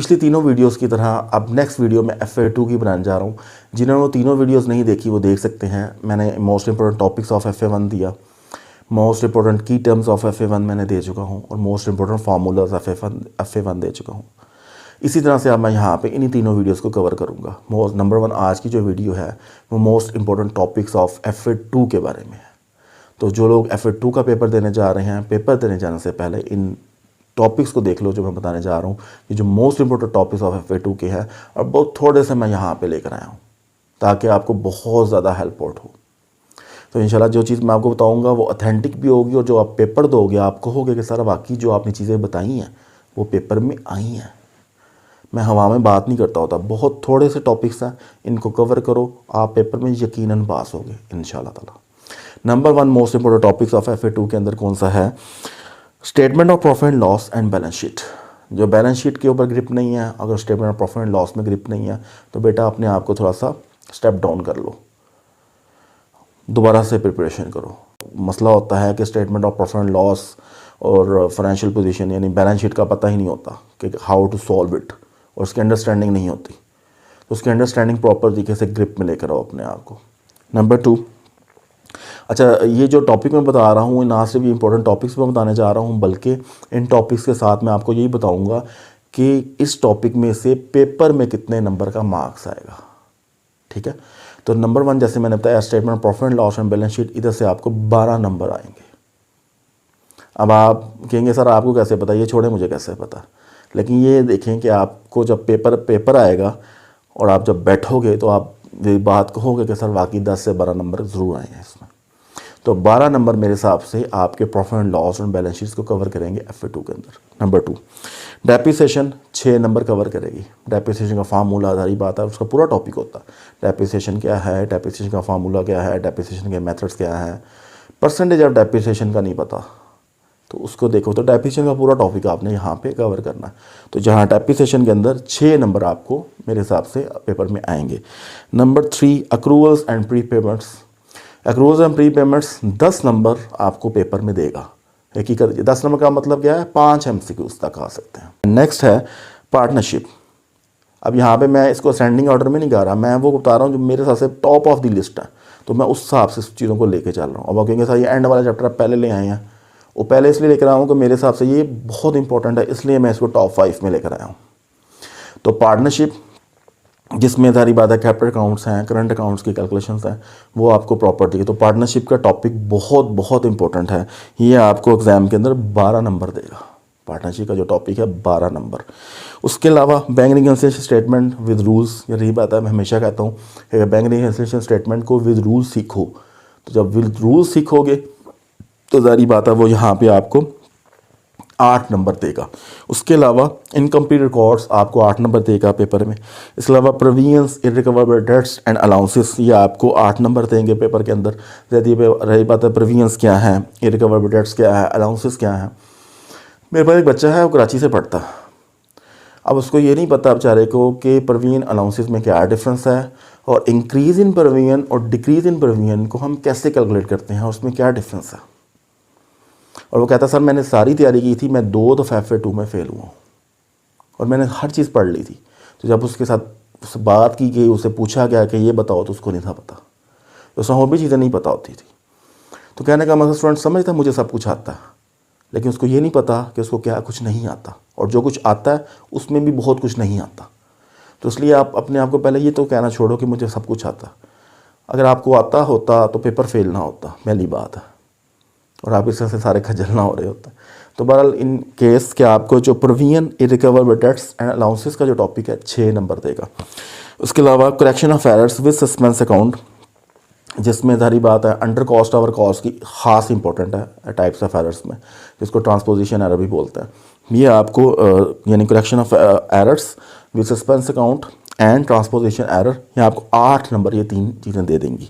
पिछली तीनों वीडियोस की तरह अब नेक्स्ट वीडियो में FA2 की बनाने जा रहा हूँ। जिन्होंने वो तीनों वीडियोस नहीं देखी वो देख सकते हैं। मैंने most important topics of FA1 दिया, मोस्ट इंपॉर्टेंट की टर्म्स ऑफ FA1 मैंने दे चुका हूँ और मोस्ट इंपॉर्टेंट फार्मूलाज FA1 दे चुका हूँ। इसी तरह से अब मैं यहाँ पे इन्हीं तीनों वीडियोस को कवर करूँगा। नंबर 1 आज की जो वीडियो है वो most important topics of FA2 के बारे में है। तो जो लोग FA2 का पेपर देने जा रहे हैं, पेपर देने जाने से पहले इन टॉपिक्स को देख लो जो मैं बताने जा रहा हूँ। ये जो most important topics of FA2 के हैं और बहुत थोड़े से मैं यहाँ पे लेकर आया हूँ ताकि आपको बहुत ज़्यादा हेल्पफुल हो। तो इंशाल्लाह जो चीज़ मैं आपको बताऊँगा वो ऑथेंटिक भी होगी और जो आप पेपर दोगे आप कहोगे कि सर वाकई जो आपने चीज़ें बताई हैं वो पेपर में आई हैं। मैं हवा में बात नहीं करता होता, बहुत थोड़े से टॉपिक्स हैं, इनको कवर करो, आप पेपर में यकीनन पास होगे इंशाल्लाह ताला। Number 1 most important topics of FA2 के अंदर कौन सा है? Statement of profit and loss and balance sheet. जो बैलेंस शीट के ऊपर ग्रिप नहीं है, अगर statement of profit and loss में ग्रिप नहीं है तो बेटा अपने आप को थोड़ा सा स्टेप डाउन कर लो, दोबारा से प्रिपरेशन करो। मसला होता है कि statement of profit and loss और फाइनेंशियल पोजीशन यानी बैलेंस शीट का पता ही नहीं होता कि हाउ टू सॉल्व इट, और उसकी अंडरस्टैंडिंग नहीं होती। तो उसकी अंडरस्टैंडिंग प्रॉपर तरीके से ग्रिप में लेकर आओ अपने आप को। नंबर 2, अच्छा ये जो टॉपिक मैं बता रहा हूँ ना सिर्फ इंपॉर्टेंट टॉपिक्स मैं बताने जा रहा हूँ बल्कि इन टॉपिक्स के साथ मैं आपको यही बताऊँगा कि इस टॉपिक में से पेपर में कितने नंबर का मार्क्स आएगा। ठीक है, तो नंबर 1 जैसे मैंने बताया statement of profit and loss and balance sheet, इधर से आपको 12 नंबर आएंगे। अब आप कहेंगे सर आपको कैसे पता? ये छोड़े मुझे कैसे पता, लेकिन ये देखें कि आपको जब पेपर आएगा और आप जब बैठोगे तो आप ये बात कहोगे कि सर वाकई 10 से 12 नंबर ज़रूर आए हैं इसमें। तो 12 नंबर मेरे हिसाब से आपके प्रॉफिट एंड लॉस और बैलेंस शीट्स को कवर करेंगे FA2 के अंदर। नंबर 2 डेप्रिसिएशन 6 नंबर कवर करेगी। डेप्रिसिएशन का फार्मूला आधारी बात है, उसका पूरा टॉपिक होता है। डेप्रिसिएशन क्या है, डेप्रिसिएशन का फार्मूला क्या है, डेप्रिसिएशन के मेथड्स क्या है। परसेंटेज ऑफ डेप्रिसिएशन का नहीं पता तो उसको देखो, तो डेप्रिसिएशन का पूरा टॉपिक आपने यहाँ पे कवर करना है। तो जहाँ डेप्रिसिएशन के अंदर 6 नंबर आपको मेरे हिसाब से पेपर में आएंगे। Number 3 accruals and pre payments. Accruals and pre payments 10 number आपको पेपर में देगा। हकीकत 10 नंबर का मतलब क्या है? 5 MCQs तक आ सकते हैं। नेक्स्ट है पार्टनरशिप। अब यहाँ पे मैं इसको असेंडिंग ऑर्डर में नहीं गा रहा, मैं वो बता रहा हूँ जो मेरे हिसाब से टॉप ऑफ द लिस्ट है, तो मैं उस हिसाब से चीज़ों को लेके चल रहा हूँ। अब आप कहेंगे सर ये एंड वाला चैप्टर आप पहले ले आए हैं, वो पहले इसलिए लेकर आया हूँ कि मेरे हिसाब से ये बहुत इंपॉर्टेंट है, इसलिए मैं इसको टॉप 5 में लेकर आया हूँ। तो पार्टनरशिप जिसमें सारी बात है कैपिटल अकाउंट्स हैं, करंट अकाउंट्स की कैलकुलेशंस हैं, वो आपको प्रॉपर दिए। तो पार्टनरशिप का टॉपिक बहुत बहुत इंपॉर्टेंट है, ये आपको एग्जाम के अंदर 12 नंबर देगा। पार्टनरशिप का जो टॉपिक है 12 नंबर। उसके अलावा bank reconciliation statement with rules, ये रही बात है, मैं हमेशा कहता हूँ कि बैंक रिकन्सिलिएशन स्टेटमेंट को विद रूल्स सीखो। तो जब विद रूल्स सीखोगे तो जारी बात है वो यहाँ पे आपको 8 नंबर देगा। उसके अलावा इनकम्प्लीट रिकॉर्ड्स आपको 8 नंबर देगा पेपर में। इसके अलावा provisions, irrecoverable debts and allowances, ये आपको 8 नंबर देंगे पेपर के अंदर। यदि रही बात है प्रोविजंस क्या है, इररिकवरेबल डेट्स क्या है, अलाउंसेस क्या है। मेरे पास एक बच्चा है वो कराची से पढ़ता है, अब उसको ये नहीं पता बेचारे को कि प्रोविजन अलाउंसेस में क्या डिफरेंस है और इंक्रीज़ इन प्रोविजन और डिक्रीज़ इन प्रोविजन को हम कैसे कैलकुलेट करते हैं, उसमें क्या डिफरेंस है। और वो कहता सर मैंने सारी तैयारी की थी, मैं 2 दफ़ा FA2 में फ़ेल हुआ और मैंने हर चीज़ पढ़ ली थी। तो जब उसके साथ उस बात की गई, उसे पूछा गया कि ये बताओ, तो उसको नहीं था पता, तो उसमें और भी चीज़ें नहीं पता होती थी। तो कहने का मतलब स्टूडेंट समझता मुझे सब कुछ आता है, लेकिन उसको ये नहीं पता कि उसको क्या कुछ नहीं आता, और जो कुछ आता है उसमें भी बहुत कुछ नहीं आता। तो इसलिए आप अपने आप को पहले ये तो कहना छोड़ो कि मुझे सब कुछ आता। अगर आपको आता होता तो पेपर फेल ना होता, पहली बात है, और आप इस तरह से सारे खजल ना हो रहे होते। तो बहरहाल इन केस के आपको जो provision, irrecoverable debts and allowances का जो टॉपिक है 6 नंबर देगा। उसके अलावा correction of errors with suspense account, जिसमें सारी बात है अंडर कॉस्ट ओवर कॉस्ट की खास इंपॉर्टेंट है टाइप्स ऑफ एरर्स में, जिसको ट्रांसपोजिशन एरर भी बोलते हैं। ये आपको यानी correction of errors with suspense account and transposition error, ये आपको 8 नंबर ये 3 चीज़ें दे देंगी।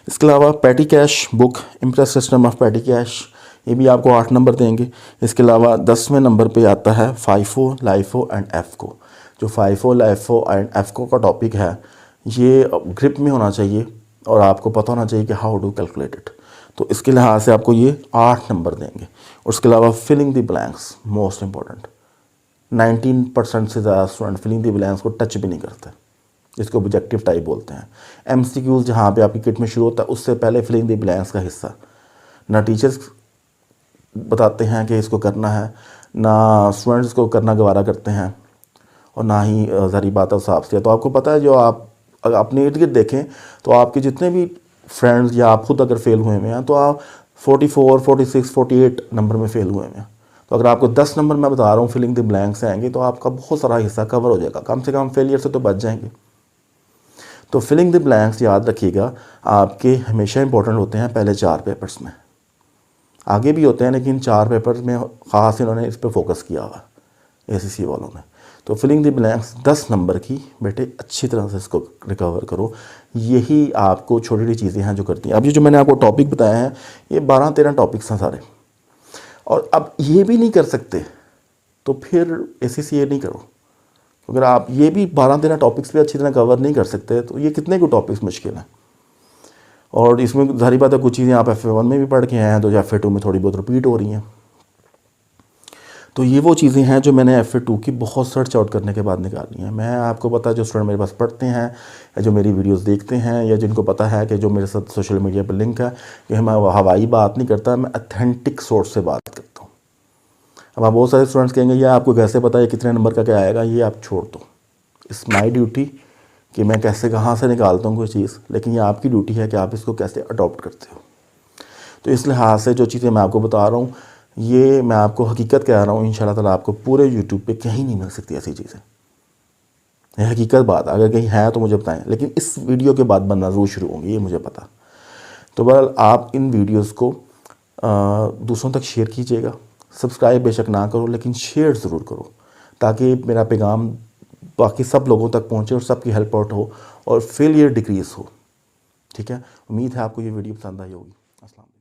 इसके अलावा petty cash book, impress system of petty cash, ये भी आपको 8 नंबर देंगे। इसके अलावा 10वें नंबर पे आता है FIFO, LIFO एंड FCO। जो FIFO, LIFO एंड FCO का टॉपिक है ये ग्रिप में होना चाहिए और आपको पता होना चाहिए कि हाउ टू कैलकुलेट इट। तो इसके लिहाज से आपको ये 8 नंबर देंगे। और उसके अलावा filling the blanks most important, 19% से ज़्यादा स्टूडेंट फिलिंग द ब्लैंक्स को टच भी नहीं करते। इसको ऑब्जेक्टिव टाइप बोलते हैं। MCQs जहाँ पे आपकी किट में शुरू होता है उससे पहले फिलिंग द ब्लैंक्स का हिस्सा ना टीचर्स बताते हैं कि इसको करना है, ना स्टूडेंट्स को करना गवारा करते हैं, और ना ही ज़ाहिर बात है हिसाब से। तो आपको पता है, जो आप अगर अपने इर्द गिर्द देखें तो आपके जितने भी फ्रेंड्स या आप खुद अगर फेल हुए हुए हैं तो आप 44, 46, 48 नंबर में फेल हुए हैं। तो अगर आपको 10 नंबर मैं बता रहा हूँ फिलिंग द ब्लैंक्स आएंगे तो आपका बहुत सारा हिस्सा कवर हो जाएगा, कम से कम फेलियर से तो बच जाएंगे। तो फिलिंग द ब्लैंक्स याद रखिएगा आपके हमेशा इंपॉर्टेंट होते हैं पहले 4 पेपर्स में, आगे भी होते हैं लेकिन 4 पेपर्स में ख़ास इन्होंने इस पर फोकस किया हुआ ACC वालों ने। तो फिलिंग द ब्लैंक्स 10 नंबर की बेटे अच्छी तरह से इसको रिकवर करो। यही आपको छोटी छोटी चीज़ें हैं जो करती हैं। अब ये जो मैंने आपको टॉपिक बताया है ये 12-13 टॉपिक्स हैं सारे, और अब ये भी नहीं कर सकते तो फिर ACC ये नहीं करो। अगर आप ये भी 12-13 टॉपिक्स पे अच्छी तरह कवर नहीं कर सकते तो ये कितने को टॉपिक्स मुश्किल हैं। और इसमें ज़ाहिर बात है कुछ चीज़ें आप FA1 में भी पढ़ के आए हैं तो FA2 में थोड़ी बहुत रिपीट हो रही हैं। तो ये वो चीज़ें हैं जो मैंने FA2 की बहुत सर्च आउट करने के बाद निकाली हैं। मैं आपको पता है जो स्टूडेंट मेरे पास पढ़ते हैं या जो मेरी वीडियोस देखते हैं या जिनको पता है कि जो मेरे साथ सोशल मीडिया पर लिंक है कि मैं हवाई बात नहीं करता, मैं अथेंटिक सोर्स से बात करता हूँ। अब आप बहुत सारे स्टूडेंट्स कहेंगे ये आपको कैसे पता है कितने नंबर का क्या आएगा, ये आप छोड़ दो, इट्स माई ड्यूटी कि मैं कैसे कहाँ से निकालता हूँ कोई चीज़, लेकिन ये आपकी ड्यूटी है कि आप इसको कैसे अडॉप्ट करते हो। तो इस लिहाज से जो चीज़ें मैं आपको बता रहा हूँ ये मैं आपको हकीकत कह रहा हूँ, इंशाल्लाह ताला आपको पूरे यूट्यूब पे कहीं नहीं मिल सकती ऐसी चीज़ें। ये हकीकत बात, अगर कहीं है तो मुझे बताएं, लेकिन इस वीडियो के बाद बनना ज़रूर शुरू होंगी ये मुझे पता। तो बहरहाल आप इन वीडियोज़ को दूसरों तक शेयर कीजिएगा। सब्सक्राइब बेशक ना करो लेकिन शेयर ज़रूर करो ताकि मेरा पैगाम बाकी सब लोगों तक पहुँचे और सबकी हेल्प आउट हो और फेलियर डिक्रीज़ हो। ठीक है, उम्मीद है आपको ये वीडियो पसंद आई होगी। अस्सलाम।